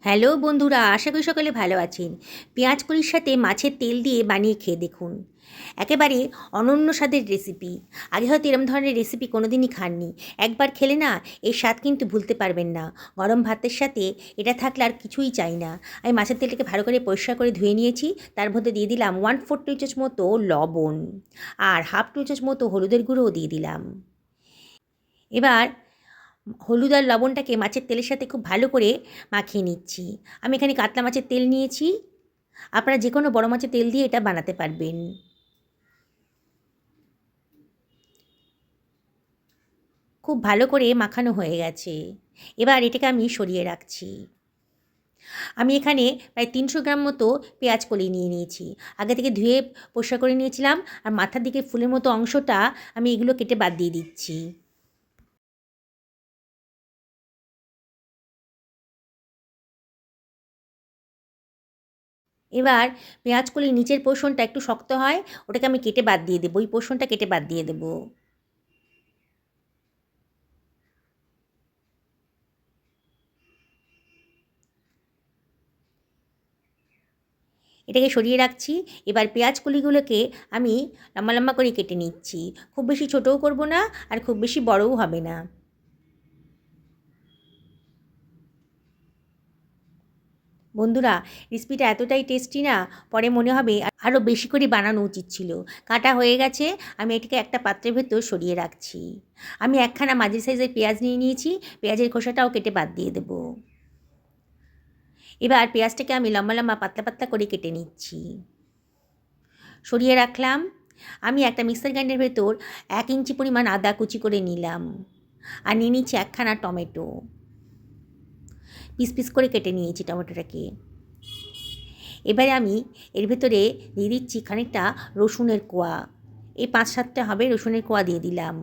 Hello বন্ধুরা, আশা করি সকলে ভালো আছেন। পেঁয়াজ কলির সাথে মাছের তেল দিয়ে বানিয়ে খেয়ে দেখুন। একেবারে অনন্য স্বাদের রেসিপি। আগে হয়তো এরম ধরনের রেসিপি কোনো দিনই খাননি। একবার খেলে না এর স্বাদ কিন্তু ভুলতে পারবেন না। গরম ভাতের সাথে এটা থাকলে আর কিছুই চাই না। আমি মাছের তেলটাকে ভালো করে পরিষ্কার করে ধুয়ে নিয়েছি। তার মধ্যে দিয়ে দিলাম 1/4 টেবিল চামচ মতো লবণ আর হাফ টেবিল চামচ মতো হলুদের গুঁড়োও দিয়ে দিলাম। এবার হলুদ আর লবণটাকে মাছের তেলের সাথে খুব ভালো করে মাখিয়ে নিচ্ছি। আমি এখানে কাতলা মাছের তেল নিয়েছি। আপনারা যে কোনো বড় মাছের তেল দিয়ে এটা বানাতে পারবেন। খুব ভালো করে মাখানো হয়ে গেছে। এবার এটাকে আমি সরিয়ে রাখছি। আমি এখানে প্রায় 300 গ্রাম মতো পেঁয়াজ কলি নিয়ে নিয়েছি। আগে থেকে ধুয়ে পরিষ্কার করে নিয়েছিলাম, আর মাথার দিকে ফুলের মতো অংশটা আমি এগুলো কেটে বাদ দিয়ে দিচ্ছি। এবার পেঁয়াজকলির নিচের পোর্শনটা একটু শক্ত হয়, ওটাকে আমি কেটে বাদ দিয়ে দেবো। ওই পোর্শনটা কেটে বাদ দিয়ে দেবো। এটাকে সরিয়ে রাখছি। এবার পেঁয়াজ কলিগুলোকে আমি লম্বা লম্বা করে কেটে নিচ্ছি। খুব বেশি ছোটও করব না, আর খুব বেশি বড়ও হবে না। বন্ধুরা, রেসিপিটা এতটাই টেস্টি না, পরে মনে হবে আরও বেশি করে বানানো উচিত ছিল। কাটা হয়ে গেছে, আমি এটাকে একটা পাত্রের ভেতর সরিয়ে রাখছি। আমি একখানা মাঝারি সাইজের পেঁয়াজ নিয়ে নিয়েছি, পেঁয়াজের খোসাটাও কেটে বাদ দিয়ে দেবো। এবার পেঁয়াজটাকে আমি লম্বা লম্বা পাতলা পাতলা করে কেটে নিচ্ছি। সরিয়ে রাখলাম। আমি একটা মিক্সার গ্রাইন্ডারের ভেতর 1 ইঞ্চি পরিমাণ আদা কুচি করে নিলাম, আর নিয়ে নিচ্ছি একখানা টমেটো। পিস পিস করে কেটে নিয়েছি টমেটোটাকে। এবারে আমি এর ভেতরে দিয়ে দিচ্ছি খানিকটা রসুনের কোয়া। এই 5-7টা হবে রসুনের কোয়া দিয়ে দিলাম।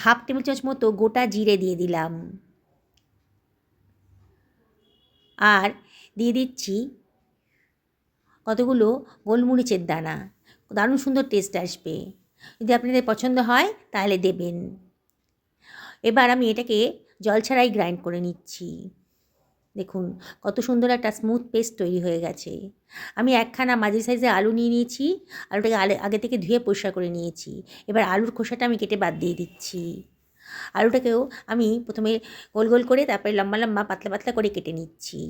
হাফ টেবিল চামচ মতো গোটা জিরে দিয়ে দিলাম। আর দিয়ে দিচ্ছি কতগুলো গোলমরিচের দানা। দারুণ সুন্দর টেস্ট আসবে। যদি আপনাদের পছন্দ হয় তাহলে দেবেন। এবার আমি এটাকে জল ছাড়াই গ্রাইন্ড করে নিচ্ছি। দেখুন কত সুন্দর একটা স্মুথ পেস্ট তৈরি হয়ে গেছে। আমি একখানা মাঝারি সাইজের আলু নিয়ে নিয়েছি। আলুটাকে আগে থেকে ধুয়ে পরিষ্কার করে নিয়েছি। এবার আলুর খোসাটা আমি কেটে বাদ দিয়ে দিচ্ছি। আলুটাকেও আমি প্রথমে গোল গোল করে, তারপরে লম্বা লম্বা পাতলা পাতলা করে কেটে নিচ্ছি।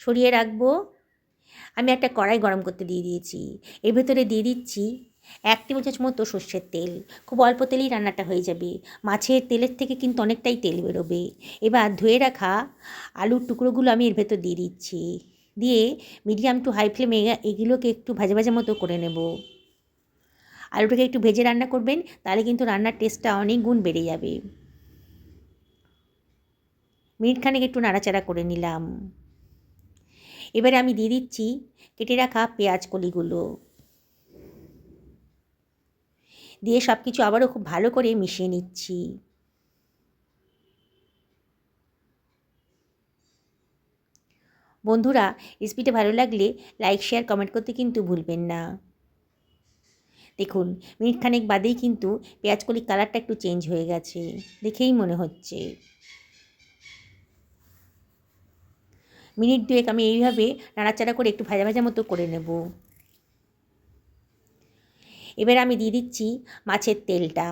সরিয়ে রাখবো। আমি একটা কড়াই গরম করতে দিয়ে দিয়েছি। এর ভেতরে দিয়ে দিচ্ছি 1 টেবিল চামচ মতো সর্ষের তেল। খুব অল্প তেলেই রান্নাটা হয়ে যাবে। মাছের তেলের থেকে কিন্তু অনেকটাই তেল বেরোবে। এবার ধুয়ে রাখা আলুর টুকরোগুলো আমি এর ভেতর দিয়ে দিচ্ছি। দিয়ে মিডিয়াম টু হাই ফ্লেমে এগুলোকে একটু ভাজা ভাজা মতো করে নেব। আলুটাকে একটু ভেজে রান্না করবেন, তাহলে কিন্তু রান্নার টেস্টটা অনেক গুণ বেড়ে যাবে। মিনিটখানেক একটু নাড়াচাড়া করে নিলাম। এবারে আমি দিয়ে দিচ্ছি কেটে রাখা পেঁয়াজ কলিগুলো। দিয়ে সব কিছু আবারও খুব ভালো করে মিশিয়ে নিচ্ছি। বন্ধুরা, রেসিপিটা ভালো লাগলে লাইক শেয়ার কমেন্ট করতে কিন্তু ভুলবেন না। দেখুন মিনিটখানেক বাদেই কিন্তু পেঁয়াজকলির কালারটা একটু চেঞ্জ হয়ে গেছে, দেখেই মনে হচ্ছে। মিনিট দুয়েক আমি এইভাবে নাড়াচাড়া করে একটু ভাজা ভাজা মতো করে নেব। এবার আমি দিয়ে দিচ্ছি মাছের তেলটা।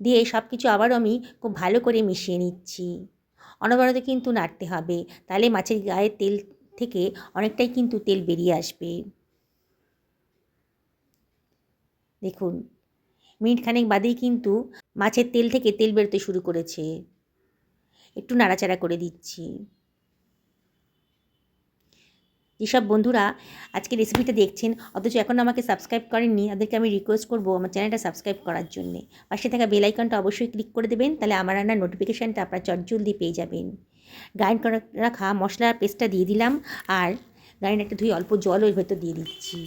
দিয়ে সব কিছু আবারও আমি খুব ভালো করে মিশিয়ে নিচ্ছি। অনবরত কিন্তু নাড়তে হবে, তাহলে মাছের গায়ের তেল থেকে অনেকটাই কিন্তু তেল বেরিয়ে আসবে। দেখুন মিনিটখানেক বাদেই কিন্তু মাছের তেল থেকে তেল বেরোতে শুরু করেছে। একটু নাড়াচাড়া করে দিচ্ছি। যেসব বন্ধুরা আজকে রেসিপিটা দেখছেন অথচ এখনও আমাকে সাবস্ক্রাইব করেননি, তাদেরকে আমি রিকোয়েস্ট করব আমার চ্যানেলটা সাবস্ক্রাইব করার জন্যে। পাশে থাকা বেল আইকনটা অবশ্যই ক্লিক করে দেবেন, তাহলে আমার রান্নার নোটিফিকেশানটা আপনারা চটজলদি পেয়ে যাবেন। গ্রাইন্ড করে রাখা মশলার পেস্টটা দিয়ে দিলাম, আর গ্রাইন্ডারটা ধুয়ে অল্প জল ওর ভেতর দিয়ে দিচ্ছি।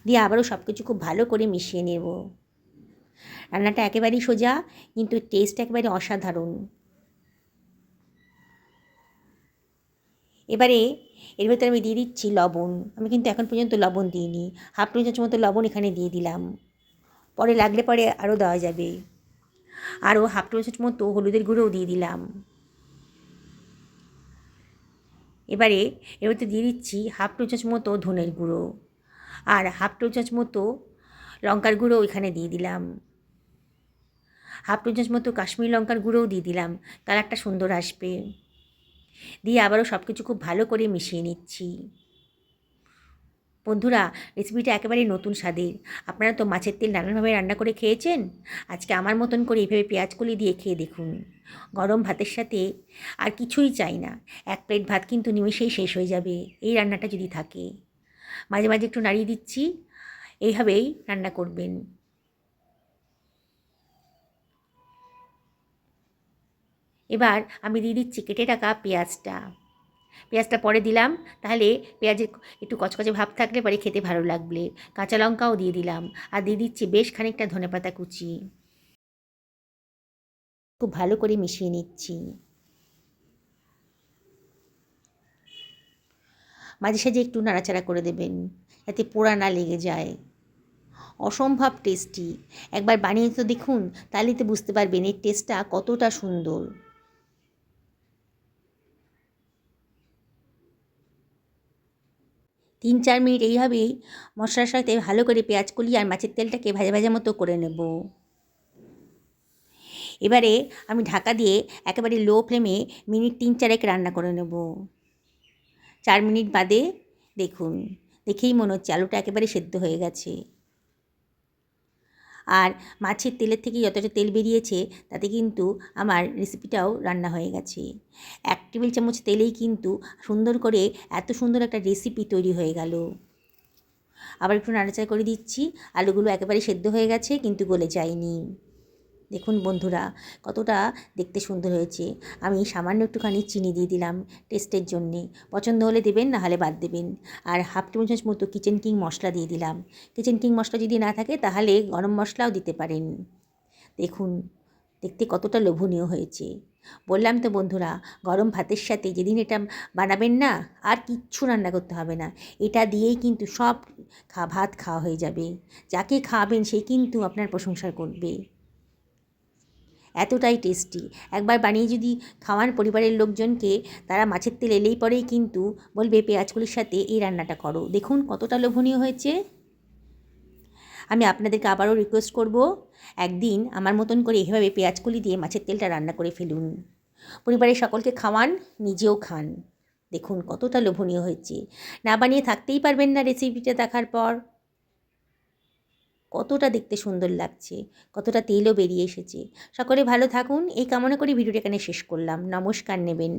দিয়ে আবারও সব কিছু খুব ভালো করে মিশিয়ে নেব। রান্নাটা একেবারেই সোজা, কিন্তু টেস্ট একেবারে অসাধারণ। এবারে এর ভেতরে আমি দিয়ে দিচ্ছি লবণ। আমি কিন্তু এখন পর্যন্ত লবণ দিইনি। হাফ টেবিল চামচ মতো লবণ এখানে দিয়ে দিলাম। পরে লাগলে পরে আরও দেওয়া যাবে। আরও হাফ টেবিল চামচ মতো হলুদের গুঁড়োও দিয়ে দিলাম। এবারে এর ভেতরে দিয়ে দিচ্ছি হাফ টেবিল চামচ মতো ধনের গুঁড়ো, আর হাফ টেবিল চামচ মতো লঙ্কার গুঁড়ো এখানে দিয়ে দিলাম। হাফ টেবিল চামচ মতো কাশ্মীরি লঙ্কার গুঁড়োও দিয়ে দিলাম, কালারটা সুন্দর আসবে। দিয়ে আবারও সব কিছু খুব ভালো করে মিশিয়ে নিচ্ছি। বন্ধুরা, রেসিপিটা একেবারেই নতুন স্বাদের। আপনারা তো মাছের তেল নানানভাবে রান্না করে খেয়েছেন, আজকে আমার মতন করে এইভাবে পেঁয়াজ কলি দিয়ে খেয়ে দেখুন। গরম ভাতের সাথে আর কিছুই চাই না, এক প্লেট ভাত কিন্তু নিমেষেই শেষ হয়ে যাবে এই রান্নাটা যদি থাকে। মাঝে মাঝে একটু নাড়িয়ে দিচ্ছি, এইভাবেই রান্না করবেন। এবার আমি দিয়ে দিচ্ছি কেটে রাখা পেঁয়াজটা। পেঁয়াজটা পরে দিলাম, তাহলে পেঁয়াজের একটু কচকচে ভাব থাকলে পরে খেতে ভালো লাগবে। কাঁচা লঙ্কাও দিয়ে দিলাম, আর দিয়ে দিচ্ছি বেশ খানিকটা ধনেপাতা কুচি। খুব ভালো করে মিশিয়ে নিচ্ছি। মাঝে সাঝে একটু নাড়াচাড়া করে দেবেন, যাতে পোড়া না লেগে যায়। অসম্ভব টেস্টি, একবার বানিয়ে তো দেখুন, তাহলেই তো বুঝতে পারবেন এর টেস্টটা কতটা সুন্দর। 3-4 মিনিট এইভাবেই মশলার সাথে ভালো করে পেঁয়াজ কলি আর মাছের তেলটাকে ভাজা ভাজা মতো করে নেব। এবারে আমি ঢাকা দিয়ে একেবারে লো ফ্লেমে মিনিট 3-4 রান্না করে নেব। 4 মিনিট বাদে দেখুন, দেখেই মনে হচ্ছে আলুটা একেবারে সেদ্ধ হয়ে গেছে। আর মাছের তেলের থেকে যতটা তেল বেরিয়েছে তাতে কিন্তু আমার রেসিপিটাও রান্না হয়ে গেছে। 1 টেবিল চামচ তেলেই কিন্তু সুন্দর করে এত সুন্দর একটা রেসিপি তৈরি হয়ে গেল। আবার একটু নাড়াচাড়া করে দিচ্ছি, আলুগুলো একেবারে সেদ্ধ হয়ে গেছে কিন্তু গলে যায়নি। দেখুন বন্ধুরা, কতটা দেখতে সুন্দর হয়েছে। আমি সামান্য একটুখানি চিনি দিয়ে দিলাম টেস্টের জন্যে, পছন্দ হলে দেবেন, না হলে বাদ দেবেন। আর হাফ টেবিল চামচ মতো কিচেন কিং মশলা দিয়ে দিলাম। কিচেন কিং মশলা যদি না থাকে তাহলে গরম মশলাও দিতে পারেন। দেখুন দেখতে কতটা লোভনীয় হয়েছে। বললাম তো বন্ধুরা, গরম ভাতের সাথে যেদিন এটা বানাবেন না, আর কিচ্ছু রান্না করতে হবে না, এটা দিয়েই কিন্তু সব ভাত খাওয়া হয়ে যাবে। যাকে খাওয়াবেন সে কিন্তু আপনার প্রশংসা করবে, এতটাই টেস্টি। একবার বানিয়ে যদি খাওয়ান পরিবারের লোকজনকে, তারা মাছের তেল এলেই পরেই কিন্তু বলবে পেঁয়াজকলির সাথে এই রান্নাটা করো। দেখুন কতটা লোভনীয় হয়েছে। আমি আপনাদেরকে আবারও রিকোয়েস্ট করব, একদিন আমার মতন করে এভাবে পেঁয়াজকলি দিয়ে মাছের তেলটা রান্না করে ফেলুন। পরিবারের সকলকে খাওয়ান, নিজেও খান। দেখুন কতটা লোভনীয় হয়েছে, না বানিয়ে থাকতেই পারবেন না রেসিপিটা দেখার পর। কতটা দেখতে সুন্দর লাগছে, কতটা তেলও বেরিয়ে এসেছে। সকলে ভালো থাকুন এই কামনা করে ভিডিওটা এখানে শেষ করলাম। নমস্কার নেবেন।